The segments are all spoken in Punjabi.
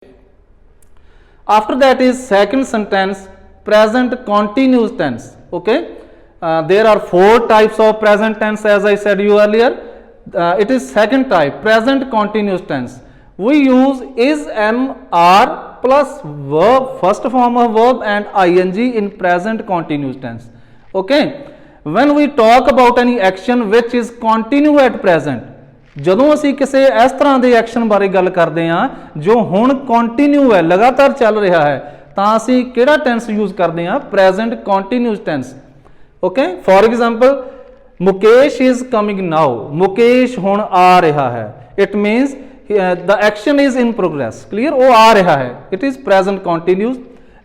After that is second sentence, present continuous tense. Okay, there are 4 types of present tense, as I said you earlier. It is second type, present continuous tense. We use is, am, are plus verb, first form of verb and ing in present continuous tense. Okay, when we talk about any action which is continue at present, ਜਦੋਂ ਅਸੀਂ ਕਿਸੇ ਇਸ ਤਰ੍ਹਾਂ ਦੇ ਐਕਸ਼ਨ ਬਾਰੇ ਗੱਲ ਕਰਦੇ ਹਾਂ ਜੋ ਹੁਣ ਕੰਟੀਨਿਊ ਹੈ, ਲਗਾਤਾਰ ਚੱਲ ਰਿਹਾ ਹੈ, ਤਾਂ ਅਸੀਂ ਕਿਹੜਾ ਟੈਂਸ ਯੂਜ਼ ਕਰਦੇ ਹਾਂ? Present continuous tense. Okay, for example Mukesh is coming now, Mukesh ਹੁਣ ਆ ਰਿਹਾ ਹੈ. It means the action is in progress. Clear, ਉਹ ਆ ਰਿਹਾ ਹੈ. It is present continuous.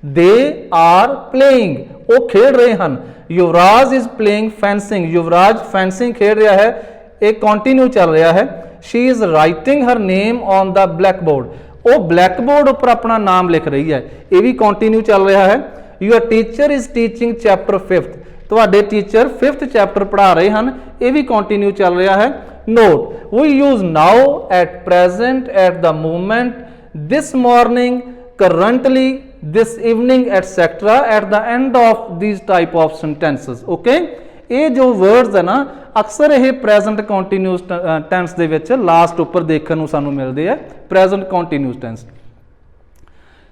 They are playing, ਉਹ ਖੇਡ ਰਹੇ ਹਨ. Yuvraj is playing fencing, Yuvraj fencing ਖੇਡ ਰਿਹਾ ਹੈ. एक कंटिन्यू चल रहा है. She is writing her name on the blackboard, वो ब्लैक बोर्ड उपर अपना नाम लिख रही है. ये भी कंटिन्यू चल रहा है. Your teacher is teaching chapter 5th, तुहाडे टीचर 5th चैप्टर पढ़ा रहे हैं. ये भी कंटिन्यू चल रहा है. Note, we use now, at present, at the moment, this morning, currently, this evening, etcetera at the end of these type of sentences. Okay, ये जो वर्ड्स है ना अक्सर ये प्रेजेंट कंटीन्यूस टेंस दे विच लास्ट उपर देखने को सानू मिलते हैं. Present continuous tense.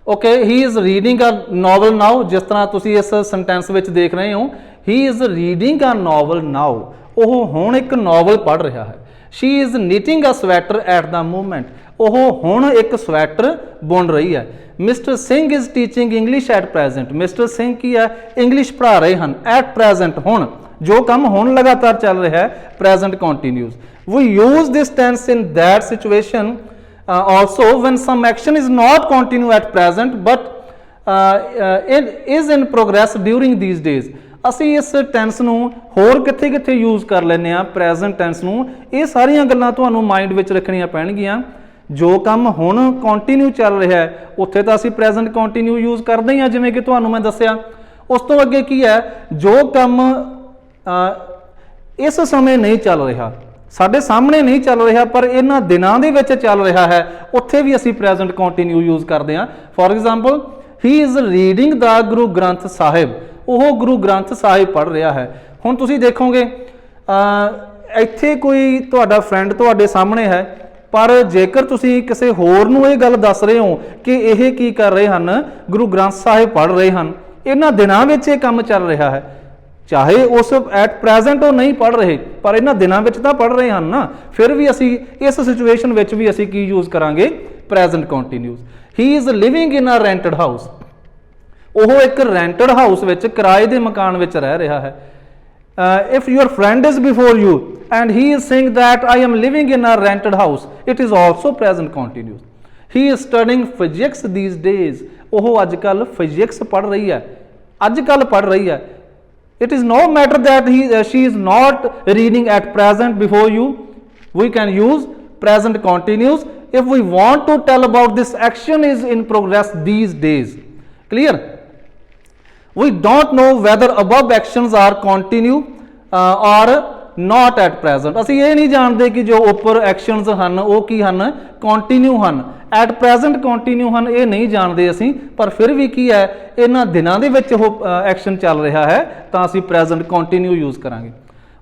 Okay, he is reading a novel now, जिस तरह तुसी इस सेंटेंस विच देख रहे हो. He is reading a novel now, वो हुण एक नॉवल पढ़ रहा है. She is knitting a sweater eight the moment, वो हुण एक स्वैटर बुन रही है. Mister Singh is teaching English at present, mister Singh की है इंग्लिश पढ़ा रहे हैं. एट प्रेजेंट, हुण जो काम हुण लगातार चल रहा है, present continuous. We use this tense in that situation also when some action is not continue at present but it is in progress during these days. ਅਸੀਂ ਇਸ ਟੈਂਸ ਨੂੰ ਹੋਰ ਕਿੱਥੇ ਕਿੱਥੇ ਯੂਜ਼ ਕਰ ਲੈਂਦੇ ਆ ਪ੍ਰੈਜ਼ੈਂਟ ਟੈਂਸ ਨੂੰ? ਇਹ ਸਾਰੀਆਂ ਗੱਲਾਂ ਤੁਹਾਨੂੰ ਮਾਈਂਡ ਵਿੱਚ ਰੱਖਣੀਆਂ ਪੈਣਗੀਆਂ. ਜੋ ਕੰਮ ਹੁਣ ਕੰਟੀਨਿਊ ਚੱਲ ਰਿਹਾ ਹੈ ਉੱਥੇ ਤਾਂ ਅਸੀਂ ਪ੍ਰੈਜ਼ੈਂਟ ਕੰਟੀਨਿਊ ਯੂਜ਼ ਕਰਦੇ ਹੀ ਆ, ਜਿਵੇਂ ਕਿ ਤੁਹਾਨੂੰ ਮੈਂ ਦੱਸਿਆ. ਉਸ ਤੋਂ ਅੱਗੇ ਕੀ ਹੈ? ਜੋ ਕੰਮ ਇਸ ਸਮੇਂ ਨਹੀਂ ਚੱਲ ਰਿਹਾ, ਸਾਡੇ ਸਾਹਮਣੇ ਨਹੀਂ ਚੱਲ ਰਿਹਾ, ਪਰ ਇਹਨਾਂ ਦਿਨਾਂ ਦੇ ਵਿੱਚ ਚੱਲ ਰਿਹਾ ਹੈ, ਉੱਥੇ ਵੀ ਅਸੀਂ ਪ੍ਰੈਜ਼ੈਂਟ ਕੰਟੀਨਿਊ ਯੂਜ਼ ਕਰਦੇ ਹਾਂ. For example, he is reading the Guru Granth Sahib, ਉਹ ਗੁਰੂ ਗ੍ਰੰਥ ਸਾਹਿਬ ਪੜ੍ਹ ਰਿਹਾ ਹੈ. ਹੁਣ ਤੁਸੀਂ ਦੇਖੋਗੇ ਇੱਥੇ ਕੋਈ ਤੁਹਾਡਾ ਫਰੈਂਡ ਤੁਹਾਡੇ ਸਾਹਮਣੇ ਹੈ, ਪਰ ਜੇਕਰ ਤੁਸੀਂ ਕਿਸੇ ਹੋਰ ਨੂੰ ਇਹ ਗੱਲ ਦੱਸ ਰਹੇ ਹੋ ਕਿ ਇਹ ਕੀ ਕਰ ਰਹੇ ਹਨ, ਗੁਰੂ ਗ੍ਰੰਥ ਸਾਹਿਬ ਪੜ੍ਹ ਰਹੇ ਹਨ, ਇਹਨਾਂ ਦਿਨਾਂ ਵਿੱਚ ਇਹ ਕੰਮ ਚੱਲ ਰਿਹਾ ਹੈ, ਚਾਹੇ ਉਸ ਐਟ ਪ੍ਰੈਜ਼ੈਂਟ ਉਹ ਨਹੀਂ ਪੜ੍ਹ ਰਹੇ, ਪਰ ਇਹਨਾਂ ਦਿਨਾਂ ਵਿੱਚ ਤਾਂ ਪੜ੍ਹ ਰਹੇ ਹਨ ਨਾ, ਫਿਰ ਵੀ ਅਸੀਂ ਇਸ ਸਿਚੁਏਸ਼ਨ ਵਿੱਚ ਵੀ ਅਸੀਂ ਕੀ ਯੂਜ਼ ਕਰਾਂਗੇ? Present continuous. He is living in a rented house, ਉਹ ਇੱਕ ਰੈਂਟਡ ਹਾਊਸ ਵਿੱਚ, ਕਿਰਾਏ ਦੇ ਮਕਾਨ ਵਿੱਚ ਰਹਿ ਰਿਹਾ ਹੈ. If your friend is before you and he is saying that I am living in a rented house, it is also present continuous. He is studying physics these days, ਉਹ ਅੱਜ ਕੱਲ੍ਹ ਫਿਜ਼ਿਕਸ ਪੜ੍ਹ ਰਹੀ ਹੈ, ਅੱਜ ਕੱਲ੍ਹ ਪੜ੍ਹ ਰਹੀ ਹੈ. It is no matter that she is not reading at present before you. We can use present continuous if we want to tell about this action is in progress these days. Clear? We don't know whether above actions are continue or not at present. ਅਸੀਂ ਇਹ ਨਹੀਂ ਜਾਣਦੇ ਕਿ ਜੋ ਉੱਪਰ ਐਕਸ਼ਨਸ ਹਨ ਉਹ ਕੀ ਹਨ? ਕੰਟੀਨਿਊ ਹਨ. ਐਟ ਪ੍ਰੈਜ਼ੈਂਟ ਕੰਟੀਨਿਊ ਹਨ, ਇਹ ਨਹੀਂ ਜਾਣਦੇ ਅਸੀਂ, ਪਰ ਫਿਰ ਵੀ ਕੀ ਹੈ, ਇਹਨਾਂ ਦਿਨਾਂ ਦੇ ਵਿੱਚ ਉਹ ਐਕਸ਼ਨ ਚੱਲ ਰਿਹਾ ਹੈ, ਤਾਂ ਅਸੀਂ ਪ੍ਰੈਜ਼ੈਂਟ ਕੰਟੀਨਿਊ ਯੂਜ਼ ਕਰਾਂਗੇ.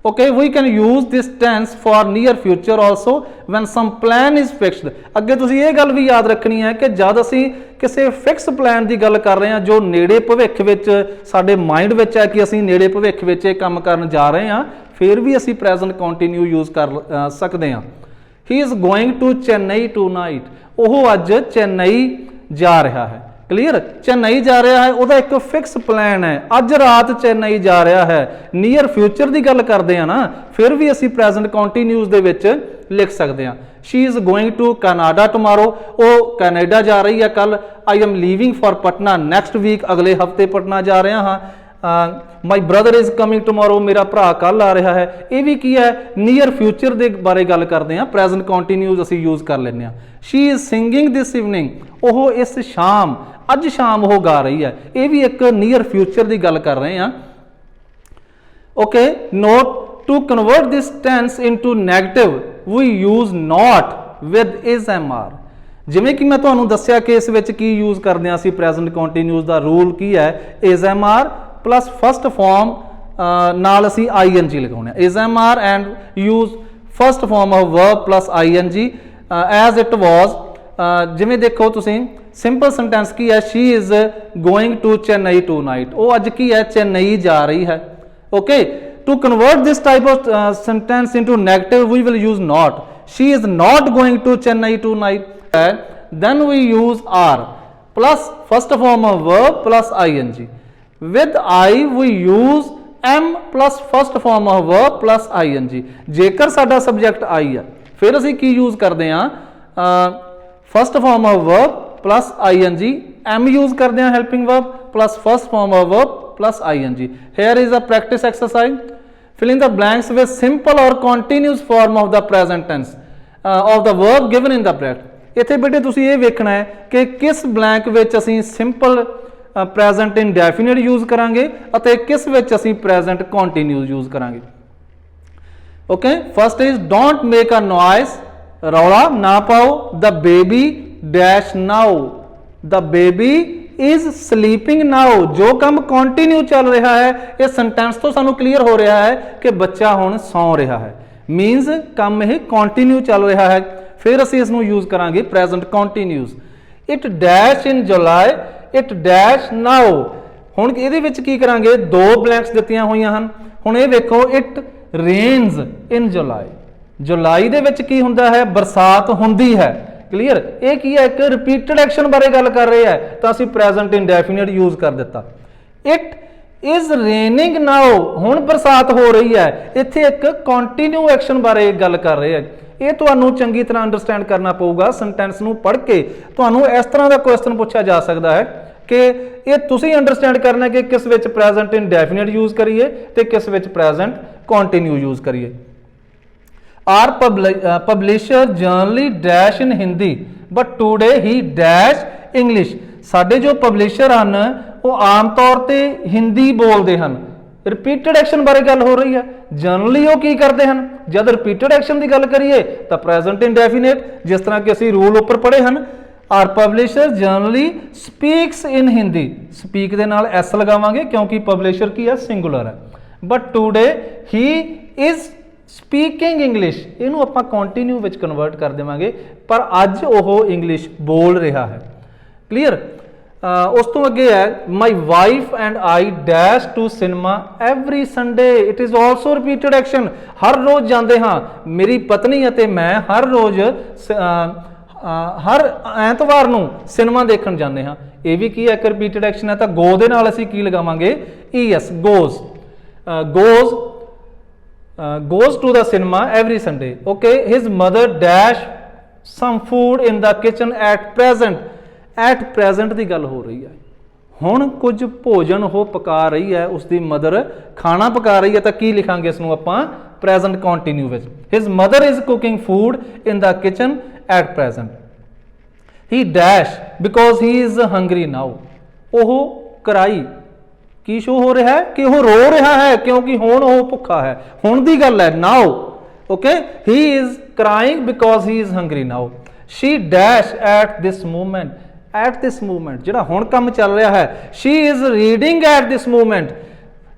Okay, we can use this tense for near future also when some plan is fixed. ਅੱਗੇ ਤੁਸੀਂ ਇਹ ਗੱਲ ਵੀ ਯਾਦ ਰੱਖਣੀ ਹੈ ਕਿ ਜਦ ਅਸੀਂ ਕਿਸੇ ਫਿਕਸ ਪਲਾਨ ਦੀ ਗੱਲ ਕਰ ਰਹੇ ਹਾਂ ਜੋ ਨੇੜੇ ਭਵਿੱਖ ਵਿੱਚ ਸਾਡੇ ਮਾਈਂਡ ਵਿੱਚ ਹੈ ਕਿ ਅਸੀਂ ਨੇੜੇ ਭਵਿੱਖ ਵਿੱਚ ਇਹ ਕੰਮ ਕਰਨ ਜਾ ਰਹੇ ਹਾਂ, ਫਿਰ ਵੀ ਅਸੀਂ ਪ੍ਰੈਜ਼ੈਂਟ ਕੰਟੀਨਿਊ ਯੂਜ਼ ਕਰ ਸਕਦੇ ਹਾਂ. He is going to Chennai tonight, ਉਹ ਅੱਜ ਚੇਨਈ ਜਾ ਰਿਹਾ ਹੈ. ਕਲੀਅਰ, ਚੇਨਈ ਜਾ ਰਿਹਾ ਹੈ, ਉਹਦਾ ਇੱਕ ਫਿਕਸ ਪਲਾਨ ਹੈ, ਅੱਜ ਰਾਤ ਚੇਨਈ ਜਾ ਰਿਹਾ ਹੈ. ਨੀਅਰ ਫਿਊਚਰ ਦੀ ਗੱਲ ਕਰਦੇ ਆ ਨਾ, ਫਿਰ ਵੀ ਅਸੀਂ ਪ੍ਰੈਜ਼ੈਂਟ ਕੰਟੀਨਿਊਸ ਦੇ ਵਿੱਚ ਲਿਖ ਸਕਦੇ ਹਾਂ. She is going to Canada tomorrow, ਉਹ ਕੈਨੇਡਾ ਜਾ ਰਹੀ ਹੈ ਕੱਲ. I am leaving for Patna next week, ਅਗਲੇ ਹਫਤੇ ਪਟਨਾ ਜਾ ਰਿਹਾ ਹਾਂ. My brother is coming tomorrow, ਮੇਰਾ ਭਰਾ ਕੱਲ ਆ ਰਿਹਾ ਹੈ. ਇਹ ਵੀ ਕੀ ਹੈ? ਨੀਅਰ ਫਿਊਚਰ ਦੇ ਬਾਰੇ ਗੱਲ ਕਰਦੇ ਹਾਂ, ਪ੍ਰੈਜ਼ੈਂਟ ਕੰਟੀਨਿਊਸ ਅਸੀਂ ਯੂਜ਼ ਕਰ ਲੈਂਦੇ ਹਾਂ. She is singing this evening, ਉਹ ਇਸ ਸ਼ਾਮ, ਅੱਜ ਸ਼ਾਮ ਉਹ ਗਾ ਰਹੀ ਹੈ. ਇਹ ਵੀ ਇੱਕ ਨੀਅਰ ਫਿਊਚਰ ਦੀ ਗੱਲ ਕਰ ਰਹੇ ਹਾਂ. Okay, note, to convert this tense into negative we use not with is am are. ਜਿਵੇਂ ਕਿ ਮੈਂ ਤੁਹਾਨੂੰ ਦੱਸਿਆ ਕਿ ਇਸ ਵਿੱਚ ਕੀ ਯੂਜ਼ ਕਰਦੇ ਹਾਂ ਅਸੀਂ ਪ੍ਰੈਜ਼ੈਂਟ ਕੰਟੀਨਿਊਸ ਦਾ ਰੂਲ ਕੀ ਹੈ, is am are plus first form ਨਾਲ ਅਸੀਂ ing ਲਗਾਉਣੇ ਆ। Is am are and use first form of verb plus ing as it was. ਜਿਵੇਂ ਦੇਖੋ ਤੁਸੀਂ ਸਿੰਪਲ ਸੈਂਟੈਂਸ ਕੀ ਹੈ, she is going to Chennai tonight, ਉਹ ਅੱਜ ਕੀ ਹੈ, ਚੇਨਈ ਜਾ ਰਹੀ ਹੈ। Okay, to convert this type of sentence into negative we will use ਨॉट। she is not going to Chennai tonight, then we use are plus first form of verb plus ing। with I we use am plus first form of verb plus ing। ਜੇਕਰ ਸਾਡਾ ਸਬਜੈਕਟ I ਹੈ ਫਿਰ ਅਸੀਂ ਕੀ ਯੂਜ਼ ਕਰਦੇ ਹਾਂ, first form of verb plus ing, am use ਕਰਦੇ ਹਾਂ helping verb plus first form of verb plus ing। here is a practice exercise, fill in the blanks with simple or continuous form of the present tense of the verb given in the bracket। ਇੱਥੇ ਬੇਟੇ ਤੁਸੀਂ ਇਹ ਵੇਖਣਾ ਹੈ ਕਿ ਕਿਸ ਬਲੈਂਕ ਵਿੱਚ ਅਸੀਂ ਸਿੰਪਲ ਪ੍ਰੈਜ਼ੈਂਟ ਇਨਡੈਫੀਨਿਟ ਯੂਜ਼ ਕਰਾਂਗੇ ਅਤੇ ਕਿਸ ਵਿੱਚ ਅਸੀਂ ਪ੍ਰੈਜ਼ੈਂਟ ਕੰਟੀਨਿਊਸ ਯੂਜ਼ ਕਰਾਂਗੇ। Okay, first is don't make a noise, ਰੌਲਾ ਨਾ ਪਾਓ। The baby dash now, the baby is sleeping now. ਜੋ ਕੰਮ ਕੰਟੀਨਿਊ ਚੱਲ ਰਿਹਾ ਹੈ, ਇਹ ਸੈਂਟੈਂਸ ਤੋਂ ਸਾਨੂੰ ਕਲੀਅਰ ਹੋ ਰਿਹਾ ਹੈ ਕਿ ਬੱਚਾ ਹੁਣ ਸੌਂ ਰਿਹਾ ਹੈ, ਮੀਨਸ ਕੰਮ ਇਹ ਕੰਟੀਨਿਊ ਚੱਲ ਰਿਹਾ ਹੈ। ਫਿਰ ਅਸੀਂ ਇਸ ਨੂੰ ਯੂਜ਼ ਕਰਾਂਗੇ present continuous. It dash in July, it dash now. ਹੁਣ ਇਹਦੇ ਵਿੱਚ ਕੀ ਕਰਾਂਗੇ, ਦੋ ਬਲੈਂਕਸ ਦਿੱਤੀਆਂ ਹੋਈਆਂ ਹਨ। ਹੁਣ ਇਹ ਵੇਖੋ, ਇਟ ਰੇਨਸ ਇਨ ਜੁਲਾਈ, ਜੁਲਾਈ ਦੇ ਵਿੱਚ ਕੀ ਹੁੰਦਾ ਹੈ, ਬਰਸਾਤ ਹੁੰਦੀ ਹੈ। ਕਲੀਅਰ, ਇਹ ਕੀ ਹੈ, ਇੱਕ ਰਿਪੀਟਡ ਐਕਸ਼ਨ ਬਾਰੇ ਗੱਲ ਕਰ ਰਹੇ ਹੈ ਤਾਂ ਅਸੀਂ ਪ੍ਰੈਜ਼ੈਂਟ ਇਨਡੈਫੀਨਿਟ ਯੂਜ਼ ਕਰ ਦਿੱਤਾ। ਇਟ ਇਜ਼ ਰੇਨਿੰਗ ਨਾਓ, ਹੁਣ ਬਰਸਾਤ ਹੋ ਰਹੀ ਹੈ। ਇੱਥੇ ਇੱਕ ਕੰਟੀਨਿਊ ਐਕਸ਼ਨ ਬਾਰੇ ਗੱਲ ਕਰ ਰਹੇ ਹੈ। ਇਹ ਤੁਹਾਨੂੰ ਚੰਗੀ ਤਰ੍ਹਾਂ ਅੰਡਰਸਟੈਂਡ ਕਰਨਾ ਪਊਗਾ। ਸੈਂਟੈਂਸ ਨੂੰ ਪੜ੍ਹ ਕੇ ਤੁਹਾਨੂੰ ਇਸ ਤਰ੍ਹਾਂ ਦਾ ਕੁਐਸਚਨ ਪੁੱਛਿਆ ਜਾ ਸਕਦਾ ਹੈ ਕਿ ਇਹ ਤੁਸੀਂ ਅੰਡਰਸਟੈਂਡ ਕਰਨਾ ਕਿ ਕਿਸ ਵਿੱਚ ਪ੍ਰੈਜ਼ੈਂਟ ਇਨਡੈਫੀਨਿਟ ਯੂਜ਼ ਕਰੀਏ ਤੇ ਕਿਸ ਵਿੱਚ ਪ੍ਰੈਜ਼ੈਂਟ ਕੰਟੀਨਿਊ ਯੂਜ਼ ਕਰੀਏ। Our publisher generally dash in Hindi but today he dash English. ਸਾਡੇ ਜੋ ਪਬਲਿਸ਼ਰ ਹਨ ਉਹ ਆਮ ਤੌਰ ਤੇ ਹਿੰਦੀ ਬੋਲਦੇ ਹਨ। ਰਿਪੀਟਡ ਐਕਸ਼ਨ ਬਾਰੇ ਗੱਲ ਹੋ ਰਹੀ ਹੈ। ਜਨਰਲੀ ਉਹ ਕੀ ਕਰਦੇ ਹਨ, ਜਦ ਰਿਪੀਟਡ ਐਕਸ਼ਨ ਦੀ ਗੱਲ ਕਰੀਏ ਤਾਂ ਪ੍ਰੈਜ਼ੈਂਟ ਇਨਡੈਫੀਨਿਟ, ਜਿਸ ਤਰ੍ਹਾਂ ਕਿ ਅਸੀਂ ਰੂਲ ਉੱਪਰ ਪੜ੍ਹੇ ਹਨ। ਆਰ ਪਬਲਿਸ਼ਰ ਜਨਰਲੀ ਸਪੀਕਸ ਇਨ ਹਿੰਦੀ, ਸਪੀਕ ਦੇ ਨਾਲ ਐਸ ਲਗਾਵਾਂਗੇ ਕਿਉਂਕਿ ਪਬਲਿਸ਼ਰ ਕੀ ਹੈ, ਸਿੰਗੂਲਰ ਹੈ। But today he is speaking English, ਇਹਨੂੰ ਆਪਾਂ ਕੰਟੀਨਿਊ ਵਿੱਚ ਕਨਵਰਟ ਕਰ ਦੇਵਾਂਗੇ, ਪਰ ਅੱਜ ਉਹ ਇੰਗਲਿਸ਼ ਬੋਲ ਰਿਹਾ ਹੈ। ਕਲੀਅਰ। ਉਸ ਤੋਂ ਅੱਗੇ ਹੈ, my wife and I dash to cinema every Sunday. It is also repeated action, ਹਰ ਰੋਜ਼ ਜਾਂਦੇ ਹਾਂ। ਮੇਰੀ ਪਤਨੀ ਅਤੇ ਮੈਂ ਹਰ ਰੋਜ਼ ਹਰ ਐਤਵਾਰ ਨੂੰ ਸਿਨੇਮਾ ਦੇਖਣ ਜਾਂਦੇ ਹਾਂ। ਇਹ ਵੀ ਕੀ ਹੈ, ਇੱਕ ਰਿਪੀਟਡ ਐਕਸ਼ਨ ਹੈ। ਤਾਂ ਗੋ ਦੇ ਨਾਲ ਅਸੀਂ ਕੀ ਲਗਾਵਾਂਗੇ, ES, goes. goes to the cinema every Sunday। okay, his mother dash some food in the kitchen at present। at present ਦੀ ਗੱਲ ਹੋ ਰਹੀ ਹੈ, ਹੁਣ ਕੁਝ ਭੋਜਨ ਉਹ ਪਕਾ ਰਹੀ ਹੈ, ਉਸਦੀ ਮਦਰ ਖਾਣਾ ਪਕਾ ਰਹੀ ਹੈ। ਤਾਂ ਕੀ ਲਿਖਾਂਗੇ ਇਸ ਨੂੰ ਆਪਾਂ ਪ੍ਰੈਜ਼ੈਂਟ ਕੰਟੀਨਿਊ ਵਿੱਚ। his mother is cooking food in the kitchen at present। he dash because he is hungry now। ਉਹ ਕਰਾਈ ਕੀ ਸ਼ੋ ਹੋ ਰਿਹਾ ਹੈ ਕਿ ਉਹ ਰੋ ਰਿਹਾ ਹੈ ਕਿਉਂਕਿ ਹੁਣ ਉਹ ਭੁੱਖਾ ਹੈ। ਹੁਣ ਦੀ ਗੱਲ ਹੈ, now. Okay, he is crying because he is hungry now। she dash at this moment, at this moment ਜਿਹੜਾ ਹੁਣ ਕੰਮ ਚੱਲ ਰਿਹਾ ਹੈ। she is reading at this moment।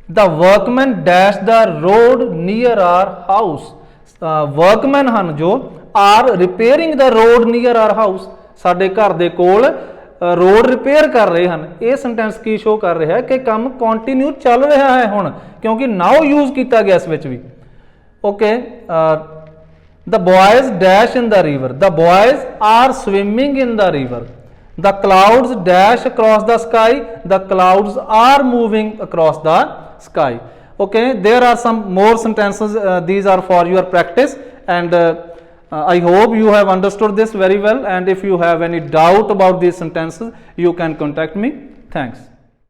the workmen dash the road near our house। workmen ਹਨ ਜੋ are repairing the road near our house। ਸਾਡੇ ਘਰ ਦੇ ਕੋਲ ਰੋਡ ਰਿਪੇਅਰ ਕਰ ਰਹੇ ਹਨ। ਇਹ ਸੈਂਟੈਂਸ ਕੀ ਸ਼ੋ ਕਰ ਰਿਹਾ ਹੈ ਕਿ ਕੰਮ ਕੰਟੀਨਿਊ ਚੱਲ ਰਿਹਾ ਹੈ ਹੁਣ, ਕਿਉਂਕਿ ਨਾਓ ਯੂਜ਼ ਕੀਤਾ ਗਿਆ ਇਸ ਵਿੱਚ ਵੀ। Okay, the boys dash in the river. The boys are swimming in the river. The clouds dash across the sky. The clouds are moving across the sky। okay, there are some more sentences, these are for your practice, and I hope you have understood this very well, and if you have any doubt about these sentences you can contact me. Thanks.